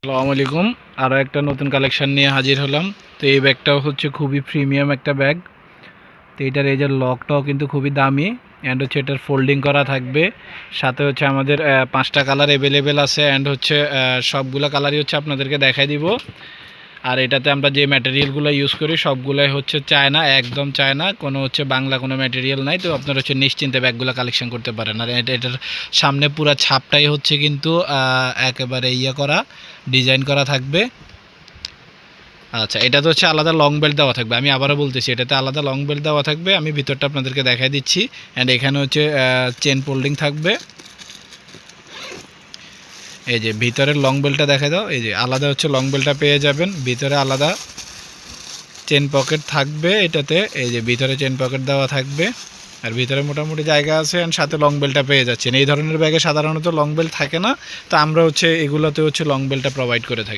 আসসালামু আলাইকুম। আরও একটা নতুন কালেকশান নিয়ে হাজির হলাম। তো এই ব্যাগটাও হচ্ছে খুবই প্রিমিয়াম একটা ব্যাগ। তো এটার এই যে লকটাও কিন্তু খুবই দামি, অ্যান্ড হচ্ছে এটার ফোল্ডিং করা থাকবে। সাথে হচ্ছে আমাদের 5টা কালার অ্যাভেলেবেল আছে, অ্যান্ড হচ্ছে সবগুলো কালারই হচ্ছে আপনাদেরকে দেখাই দিব। আর এটাতে আমরা যে ম্যাটেরিয়ালগুলো ইউজ করি সবগুলোই হচ্ছে চায়না, একদম চায়না, কোনো হচ্ছে বাংলা কোনো ম্যাটেরিয়াল নাই। তো আপনারা হচ্ছে নিশ্চিন্তে ব্যাগগুলো কালেকশন করতে পারেন। আর এটার সামনে পুরো ছাপটাই হচ্ছে কিন্তু একেবারে করা ডিজাইন করা থাকবে। আচ্ছা, এটাতে হচ্ছে আলাদা লং বেল্ট দেওয়া থাকবে। আমি আবারও বলতেছি, এটাতে আলাদা লং বেল্ট দেওয়া থাকবে। আমি ভিতরটা আপনাদেরকে দেখাই দিচ্ছি। অ্যান্ড এখানে হচ্ছে চেন ফোল্ডিং থাকবে। এই যে ভিতরের লং বেল্টটা দেখা দাও, এই যে আলাদা হচ্ছে লং বেল্টটা পেয়ে যাবেন। ভিতরে আলাদা চেন পকেট থাকবে এটাতে, এই যে ভিতরে চেন পকেট দেওয়া থাকবে। আর ভিতরে মোটামুটি জায়গা আছে, অ্যান্ড সাথে লং বেল্টটা পেয়ে যাচ্ছেন। এই ধরনের ব্যাগে সাধারণত লং বেল্ট থাকে না, তো আমরা হচ্ছে এগুলোতে হচ্ছে লং বেল্টটা প্রোভাইড করে থাকি।